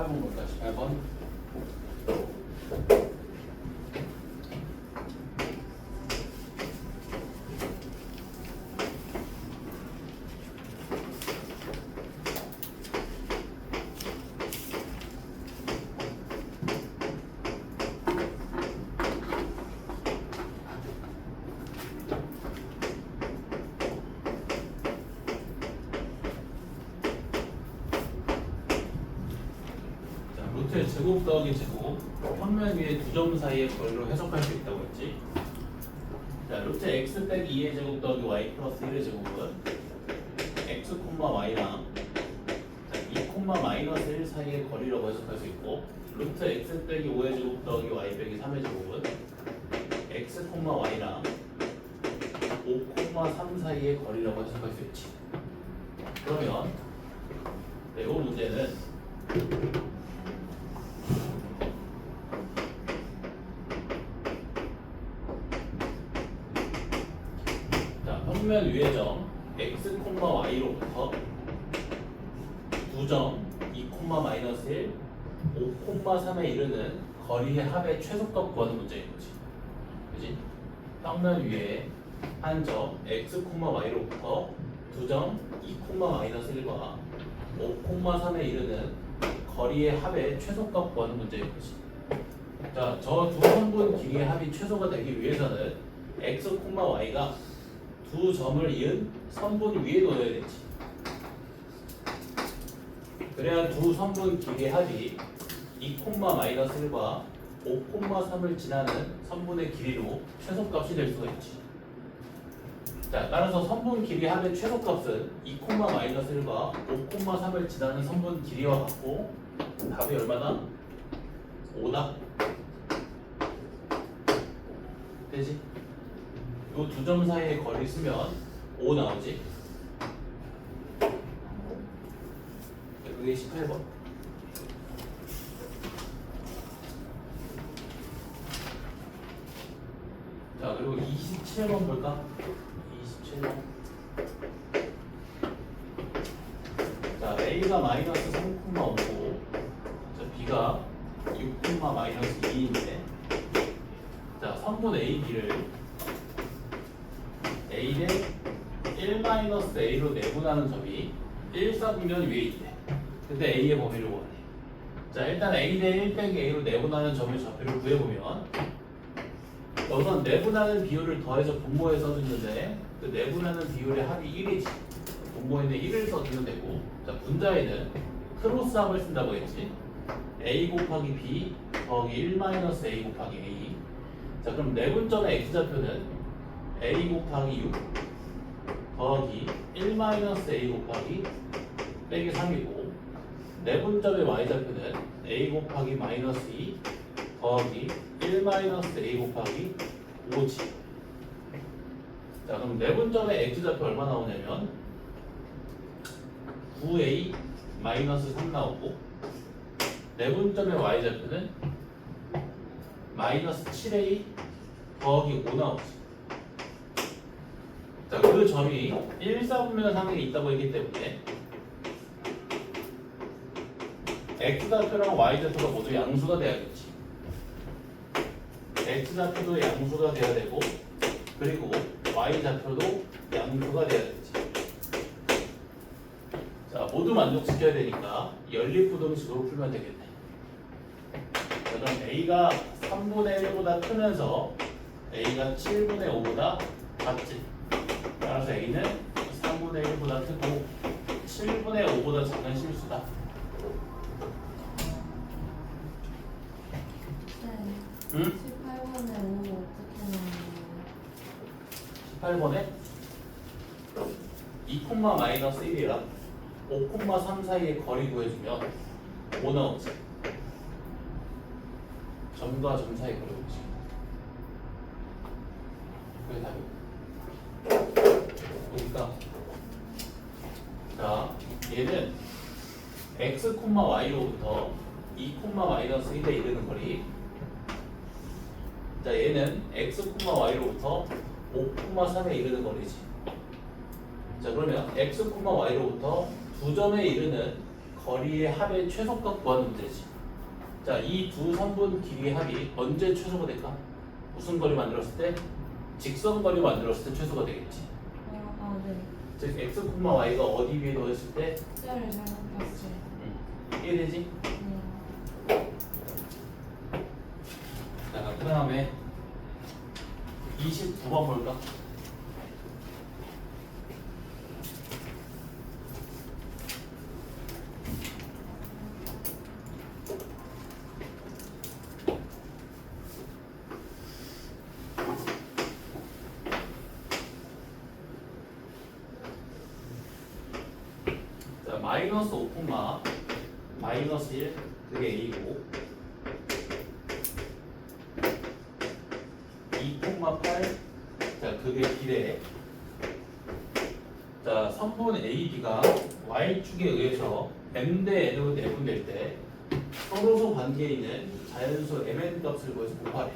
18번 볼까? 18번. 루트의 제곱 더하기 제곱, 평면 위에 두 점 사이의 거리로 해석할 수 있다고 했지. 자, 루트 x 빼기 2의 제곱 더하기 y 플러스 1의 제곱은 x, y랑 2, 마이너스 1 사이의 거리라고 해석할 수 있고, 루트 x 빼기 5의 제곱 더하기 y 빼기 3의 제곱은 x, y랑 5, 3 사이의 거리라고 해석할 수 있지. 그러면 이 문제는 평면 위의 점 x, y로부터 두 점 2, 마이너스 1, 5, 3에 이르는 거리의 합의 최소값 구하는 문제인 거지. 그지? 평면 위에 한 점 x, y로부터 두 점 2, 마이너스 1과 5, 3에 이르는 거리의 합의 최소값 구하는 문제인 거지. 자, 저 두 선분 길이의 합이 최소가 되기 위해서는 x, y가 두 점을 이은 선분 위에 놓여야 되지. 그래야 두 선분 길이의 합이 2, 마이너스 1과 5, 3을 지나는 선분의 길이로 최소값이 될 수가 있지. 자, 따라서 선분 길이 합의 최소값은 2, 마이너스 1과 5, 3을 지나는 선분 길이와 같고, 답이 얼마나? 5다. 되지? 이 두 점 사이의 거리 쓰면 5 나오지? 그게 18번. 자, 그리고 27번 볼까? 27번. 자, A가 마이너스 3,5고, 자, B가 6, 마이너스 2인데, 자, 선분 A, B를 A를 1-A로 내분하는 점이 1사분면 위에 있대. 근데 A의 범위를 구하네. 자, 일단 A 대 1 빼기 A로 내분하는 점의 좌표를 구해보면, 우선 내분하는 비율을 더해서 분모에 써주는데, 그 내분하는 비율의 합이 1이지. 분모에는 1을 써주면 되고, 자, 분자에는 크로스합을 쓴다고 했지. A 곱하기 B 더하기 1-A 곱하기 A. 자, 그럼 내분점의 x좌표는 A 곱하기 6 더하기 1-A 곱하기 빼기 3이고, 내분점의 y좌표는 A 곱하기 마이너스 2 더하기 1-A 곱하기 5지. 자, 그럼 내분점의 x좌표 얼마 나오냐면 9A 마이너스 3 나오고, 내분점의 y좌표는 마이너스 7A 더하기 5 나오지. 자, 그 점이 1사분면 상에 있다고 했기 때문에 x좌표랑 y좌표가 모두 양수가 돼야겠지. x좌표도 양수가 돼야 되고, 그리고 y좌표도 양수가 돼야 되지. 자, 모두 만족시켜야 되니까 연립부등식으로 풀면 되겠네. 자, 그럼 a가 3분의 1보다 크면서 a가 7분의 5보다 작지. 따라서 A는 3분의 1보다 크고 7분의 5보다 작은 실수다. 네. 응? 18번에 5 어떻게 나와요? 18번에 2, 마이너스 1이랑 5, 3 사이의 거리 구해주면 5 나오지. 점과 점 사이 거리 구해주지. 그게 답이고. 그러니까 자, 얘는 x, y로부터 2, 마이너스 1에 이르는 거리. 자, 얘는 x, y로부터 5, 3에 이르는 거리지. 자, 그러면 x, y로부터 두 점에 이르는 거리의 합의 최소값 구하는 문제지. 자, 이 두 선분 길이의 합이 언제 최소가 될까? 무슨 거리 만들었을 때? 직선 거리 만들었을 때 최소가 되겠지. 네. 즉 x, y가 어디 위에 놓였을 때 숫자를 잘못 봤어요. 이해되지? 네. 자, 그 다음에 29번 볼까? 자, 마이너스 5, 마이너스 1 그게 A고 2,8 자, 그게 B래. 자, 선분 AB가 Y축에 의해서 M 대 N으로 내분될 때 서로소 관계에 있는 자연수 MN 값을 구해서 곱하래.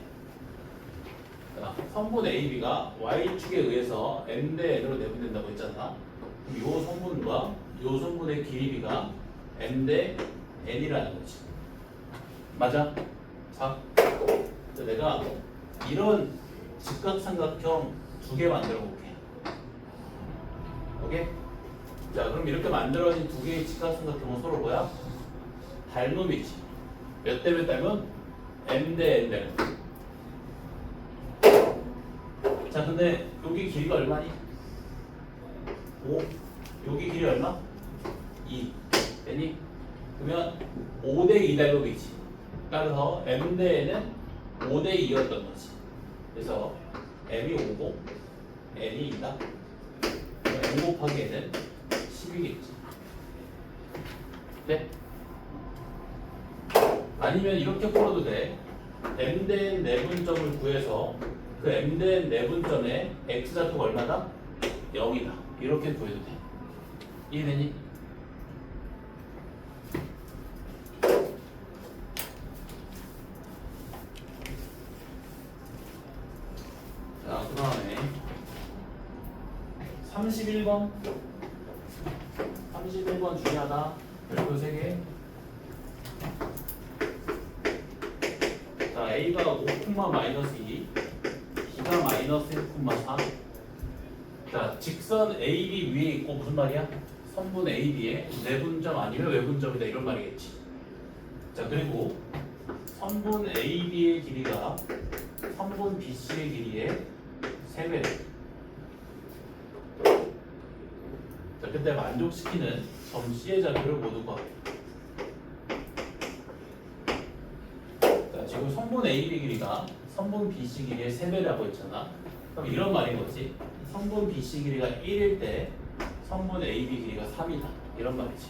자, 선분 AB가 Y축에 의해서 M 대 N으로 내분된다고 했잖아. 그럼 요 선분과 요 선분의 길이비가 M 대 N이라는 거지. 맞아? 자, 내가 이런 직각삼각형 두 개 만들어 볼게. 오케이? 자, 그럼 이렇게 만들어진 두 개의 직각삼각형은 서로 뭐야? 닮음이지. 몇 대 몇 닮음? M 대 N 닮음. 자, 근데 여기 길이가 얼마니? 5. 여기 길이 얼마? 2. 되니? 그러면 5대 2 닮음이지. 따라서 M 대 N은 5대 2였던 거지. 그래서 M이 5고 N이 2다. M 곱하기 N은 10이겠지. 네? 아니면 이렇게 풀어도 돼. M 대 N 내분점을 구해서 그 M 대 N 내분점의 X좌표가 얼마다? 0이다. 이렇게 구해도 돼. 이해되니? 자, 그 다음에 31번 31번 중에 하나 별표 3개. 자, A가 5, 마이너스 2 B가 마이너스 1, 4. 자, 직선 AB 위에 있고 무슨 말이야? 선분 AB의 내분점 아니면 외분점이다 이런 말이겠지. 자, 그리고 선분 AB의 길이가 선분 BC의 길이의 3배. 자, 그때 만족시키는 점 C의 좌표를 모두 구하래. 자, 지금 선분 AB 길이가 선분 BC 길이의 3배라고 했잖아. 그럼 이런 말인 거지. 선분 BC 길이가 1일 때 선분 AB 길이가 3이다. 이런 말이지.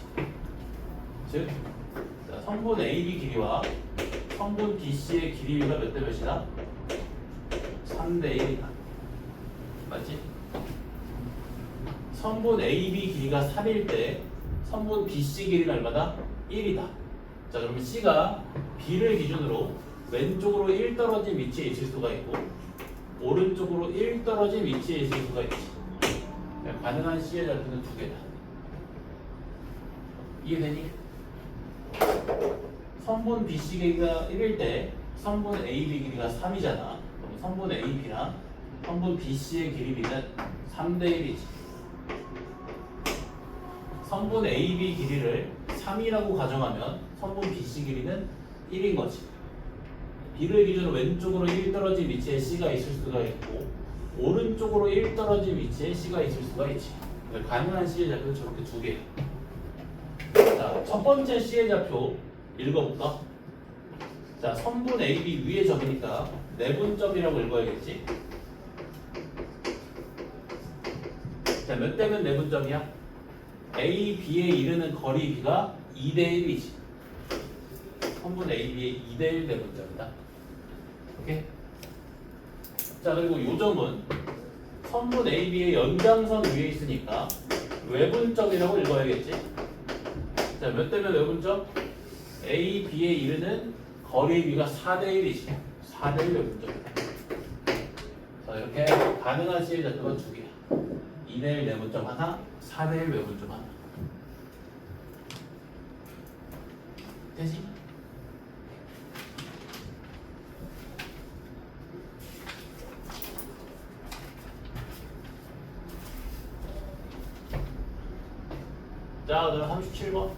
즉, 자, 선분 AB 길이와 선분 BC의 길이가 몇 대 몇이다? 3대 1이다. 맞지? 선분 AB 길이가 3일 때 선분 BC 길이는 얼마다? 1이다. 자, 그러면 C가 B를 기준으로 왼쪽으로 1 떨어진 위치에 있을 수가 있고 오른쪽으로 1 떨어진 위치에 있을 수가 있지. 가능한 C의 좌표는 두 개다. 이해되니? 선분 BC 길이가 1일 때 선분 AB 길이가 3이잖아. 그럼 선분 AB랑 선분 BC의 길이비는 3대 1이지. 선분 AB 길이를 3이라고 가정하면 선분 BC 길이는 1인 거지. B를 기준으로 왼쪽으로 1 떨어진 위치에 C가 있을 수가 있고 오른쪽으로 1 떨어진 위치에 C가 있을 수가 있지. 가능한 C의 좌표는 저렇게 두 개야. 자, 첫 번째 C의 좌표 읽어볼까? 자, 선분 AB 위에 적으니까 내분점이라고 읽어야겠지. 자, 몇 대면 내분점이야? A, B에 이르는 거리 B가 2대 1이지. 선분 AB의 2대 1 내분점이다. 오케이? 자, 그리고 요 점은 선분 AB의 연장선 위에 있으니까 외분점이라고 읽어야겠지. 자, 몇 대면 외분점? A, B에 이르는 거리 B가 4대 1이지. 4대 1 외분점이다. 자, 이렇게 가능한 C의 좌표가 두 개야. 2대 1 내분점 하나, 4대 1 외분점 하나. 되지? 자, 그럼 37번.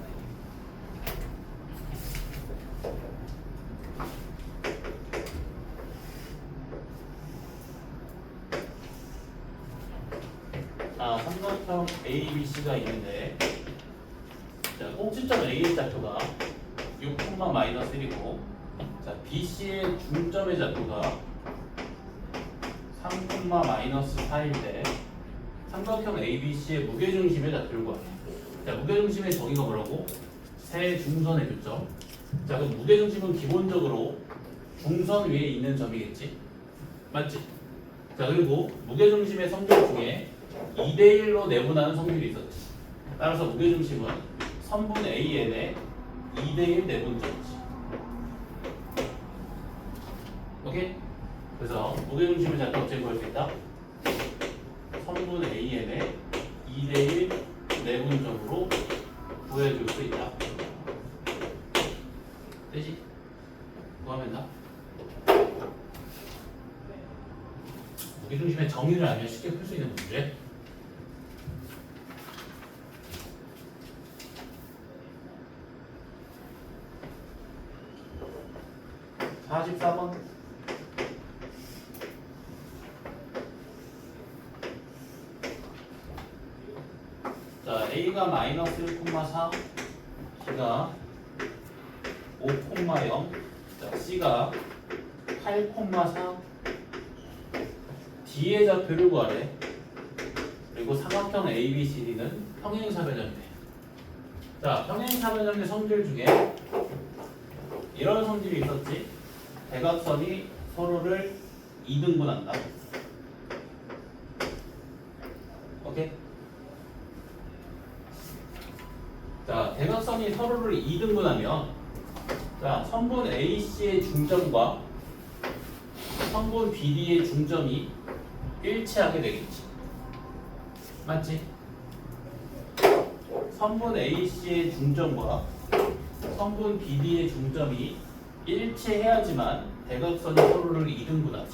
자, 삼각형 ABC가 있는데, 자, 꼭지점 A의 좌표가 6, 마이너스 1이고, 자, BC의 중점의 좌표가 3, 마이너스 4인데, 삼각형 ABC의 무게중심의 좌표를 구하래. 자, 무게중심의 정의가 뭐라고? 세 중선의 교점. 자, 그럼 무게중심은 기본적으로 중선 위에 있는 점이겠지? 맞지? 자, 그리고 무게중심의 성질 중에 2대1로 내분하는 성질이 있었지. 따라서 무게중심은 선분 AN의 2대1 내분점이지. 오케이? 그래서 무게중심의 좌표 어떻게 구할 수 있다? 선분 AN의 2대1 내분점으로 구해줄 수 있다. 되지? 구하면 다? 무게중심의 정의를 알면 쉽게 풀 수 있는 문제. 자, 44번. 자, A가 마이너스 1,4, B가 5,0, 자, C가 8,4, D의 좌표를 구하래. 그리고 삼각형 ABCD는 평행사변형이래. 자, 평행사변형의 성질 중에 이런 성질이 있었지. 대각선이 서로를 2등분한다. 오케이? 자, 대각선이 서로를 2등분하면, 자, 선분 AC의 중점과 선분 BD의 중점이 일치하게 되겠지. 맞지? 선분 AC의 중점과 선분 BD의 중점이 일치해야지만 대각선이 서로를 2등분하지.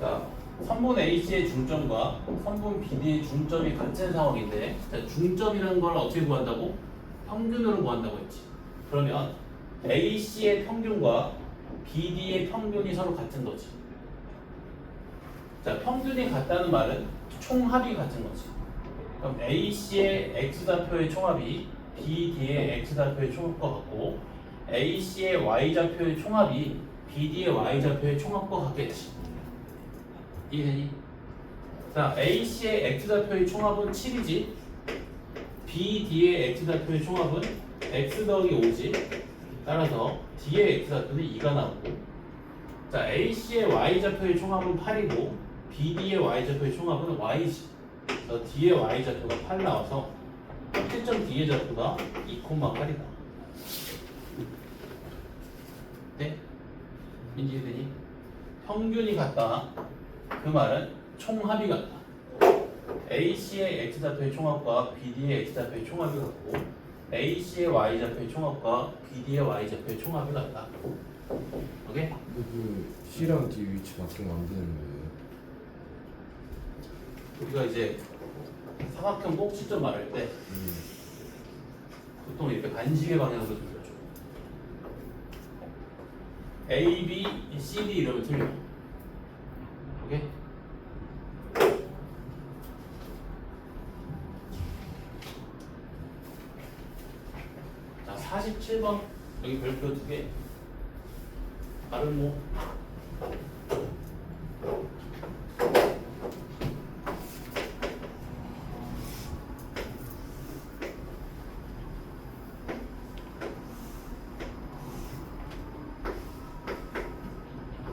자, 선분 AC의 중점과 선분 BD의 중점이 같은 상황인데, 자, 중점이라는 걸 어떻게 구한다고? 평균으로 구한다고 했지. 그러면 AC의 평균과 BD의 평균이 서로 같은 거지. 자, 평균이 같다는 말은 총합이 같은 거지. 그럼 AC의 X좌표의 총합이 BD의 X좌표의 총합과 같고, AC의 Y좌표의 총합이 BD의 Y좌표의 총합과 같겠지. 이해되니? 자, AC의 X좌표의 총합은 7이지. BD의 X좌표의 총합은 X 더하기 5지. 따라서 D의 X좌표는 2가 나오고, 자, AC의 Y좌표의 총합은 8이고 BD의 Y좌표의 총합은 Y지. 그래서 D의 Y좌표가 8 나와서 합계점 D의 좌표가 2,8이다. 네? 이해되니? 평균이 같다. 그 말은 총합이 같다. AC의 X좌표의 총합과 BD의 X좌표의 총합이 같고, AC의 Y좌표의 총합과 BD의 Y좌표의 총합이 같다. 오케이? 근데 그 C랑 D 위치 바꾸면 안 되는 거예요? 우리가 이제 삼각형 꼭지점 말할 때 보통 이렇게 반시계 방향으로 돌려줘. A, B, C, D 이러면 틀려. 오케이? 자, 47번. 여기 별표 2개. 다른 뭐?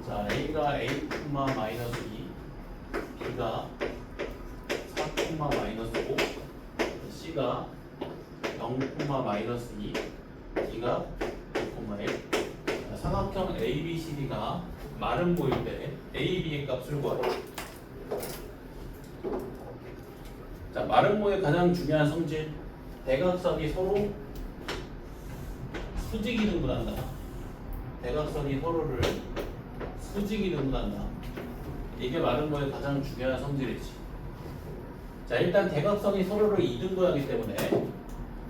자, A가 A, 마이너스 2, B가 4, 마이너스 5, C가 0, 마이너스 2, D가 6,1. 삼각형 ABCD가 마른 모일 때 AB의 값을 구하라. 자, 마른 모의 가장 중요한 성질, 대각선이 서로 수직이 등분한다. 대각선이 서로를 수직이 등분한다. 이게 마름모의 가장 중요한 성질이지. 자, 일단 대각선이 서로를 이등분하기 때문에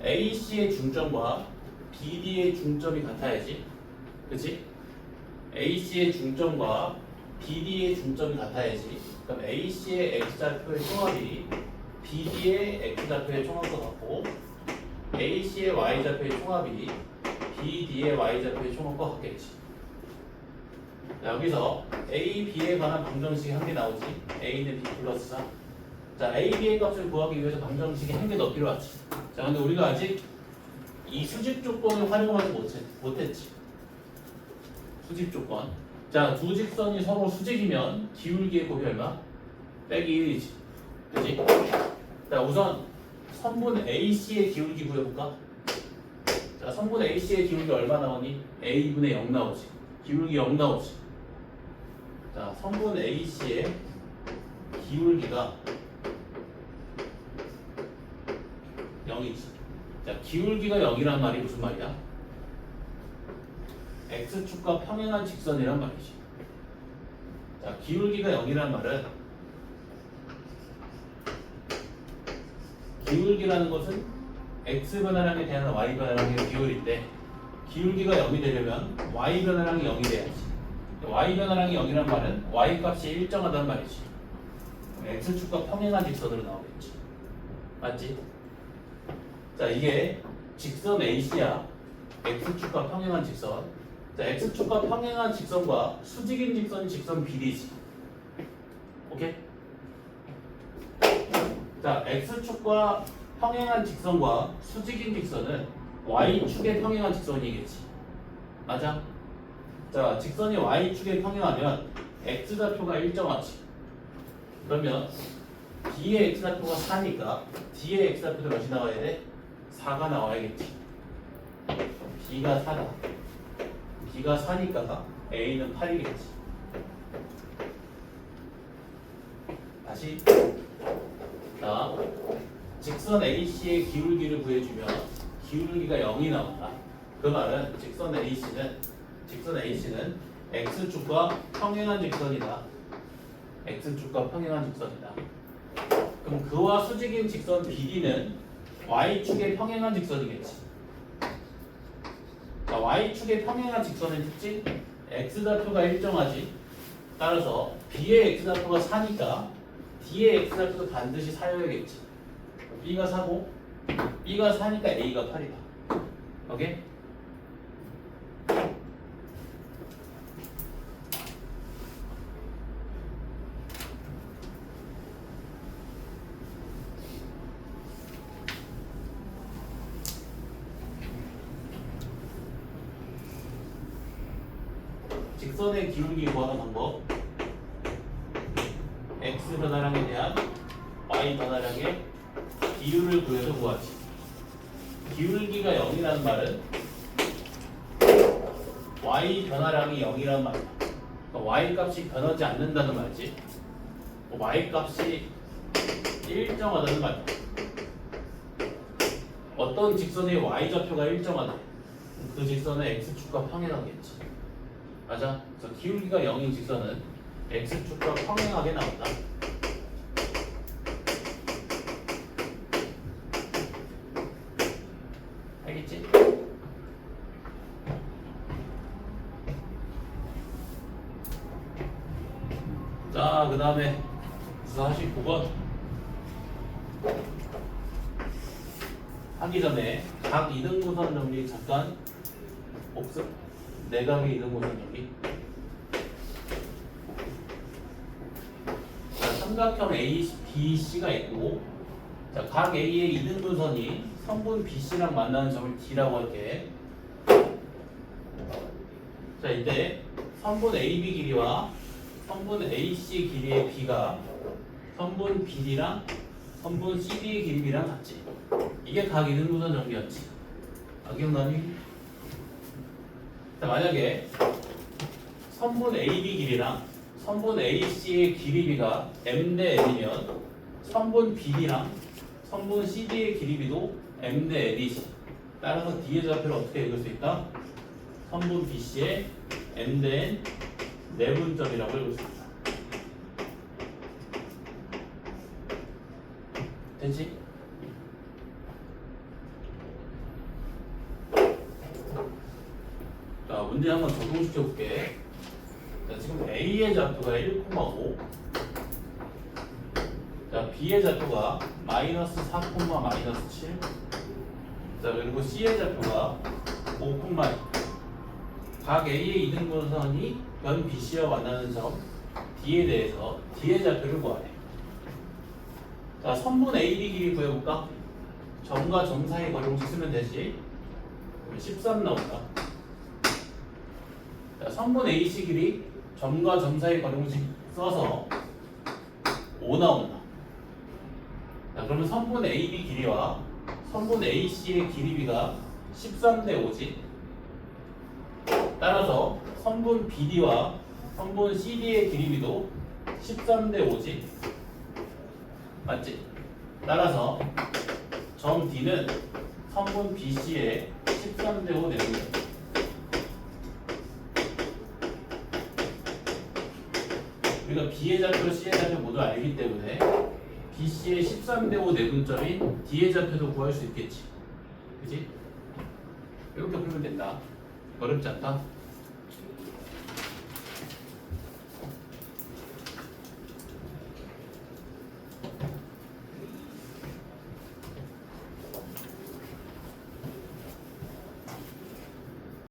AC의 중점과 BD의 중점이 같아야지. 그치? AC의 중점과 BD의 중점이 같아야지. 그럼 AC의 X좌표의 총합이 BD의 X좌표의 총합과 같고 AC의 Y좌표의 총합이 BD의 Y좌표의 총합과 같겠지. 자, 여기서 A, B에 관한 방정식이 한 개 나오지. A는 B 플러스 4. 자, A, B의 값을 구하기 위해서 방정식이 한 개 더 필요하지. 자, 근데 우리가 아직 이 수직 조건을 활용하지 못했지. 수직 조건. 자, 두 직선이 서로 수직이면 기울기의 곱이 얼마? 빼기 1이지. 그치? 자, 우선 선분 AC의 기울기 구해볼까? 자, 선분 AC의 기울기 얼마 나오니? A분의 0 나오지. 기울기 0 나오지. 자, 선분 AC의 기울기가 0이지. 자, 기울기가 0이란 말이 무슨 말이야? X축과 평행한 직선이란 말이지. 자, 기울기가 0이란 말은 기울기라는 것은 X 변화량에 대한 Y 변화량의 비율인데 기울기가 0이 되려면 Y 변화량이 0이 돼야지. Y 변화량이 0이란 말은 Y 값이 일정하다는 말이지. X축과 평행한 직선으로 나오겠지. 맞지? 자, 이게 직선 AC야. X축과 평행한 직선. 자, X축과 평행한 직선과 수직인 직선이 직선 BD지. 오케이? 자, X축과 평행한 직선과 수직인 직선은 Y축에 평행한 직선이겠지. 맞아? 자, 직선이 Y축에 평행하면 X좌표가 일정하지. 그러면 B의 X좌표가 4니까 D의 X좌표도 몇이 나와야 돼? 4가 나와야겠지. B가 4다. B가 4니까 A는 8이겠지. 다시. 자, 직선 AC의 기울기를 구해주면 기울기가 0이 나온다. 그 말은 직선 AC는 X축과 평행한 직선이다. X축과 평행한 직선이다. 그럼 그와 수직인 직선 BD는 Y축에 평행한 직선이겠지. 자, Y축에 평행한 직선의 특징 X좌표가 일정하지. 따라서 B의 X좌표가 4니까 D의 X좌표도 반드시 4여야겠지. B가 4고 B가 4니까 A가 8이다. 오케이? 직선의 기울기 구하는 방법. X 변화량에 대한 Y 변화량의 비율을 구해서 구하지. 기울기가 0이라는 말은 Y 변화량이 0이라는 말이야. 그러니까 Y 값이 변하지 않는다는 말이지. Y 값이 일정하다는 말이야. 어떤 직선의 Y좌표가 일정하다. 그 직선은 X축과 평행하겠지. 맞아? 그래서 기울기가 0인 직선은 X축과 평행하게 나온다. 알겠지? 자, 그 다음에 49번 하기 전에 각 이등분선 정리 잠깐 복습. 내각의 이등분선 정리. 자, 삼각형 A, B, C가 있고, 자, 각 A의 이등분선이 선분 BC랑 만나는 점을 D라고 할게. 자, 이때 선분 AB 길이와 선분 AC 길이의 B가 선분 BD랑 선분 CD의 길이랑 같지. 이게 각 이등분선 정리였지. 아, 기억나니? 자, 만약에 선분 AB 길이랑 선분 AC의 길이비가 M 대 N이면 선분 BD랑 선분 CD의 길이비도 M 대 N이지. 따라서 D의 좌표를 어떻게 읽을 수 있다? 선분 BC의 N된 내분점이라고 읽을 수 있다. 되지? 자, 문제 한번 적용시켜 볼게. 자, 지금 A의 좌표가 1,5, 자, B의 좌표가 마이너스 4, 마이너스 7, 자, 그리고 C의 좌표가 5,2. 각 A의 이등분선이 변 BC와 만나는 점 D에 대해서 D의 좌표를 구하래. 자, 선분 AB 길이 구해볼까? 점과 점 사이 거리공식 쓰면 되지. 그러면 13 나온다. 자, 선분 AC 길이 점과 점 사이 거리공식 써서 5 나온다. 자, 그러면 선분 AB 길이와 선분 AC의 길이비가 13대 5지. 따라서 선분 BD와 선분 CD의 길이비도 13대 5지. 맞지? 따라서 점 D는 선분 BC의 13대 5 내분점. 우리가 B의 좌표, C의 좌표 모두 알기 때문에 BC의 13대 5 내분점인 D의 좌표도 구할 수 있겠지. 그치? 이렇게 풀면 된다. 어렵지 않다.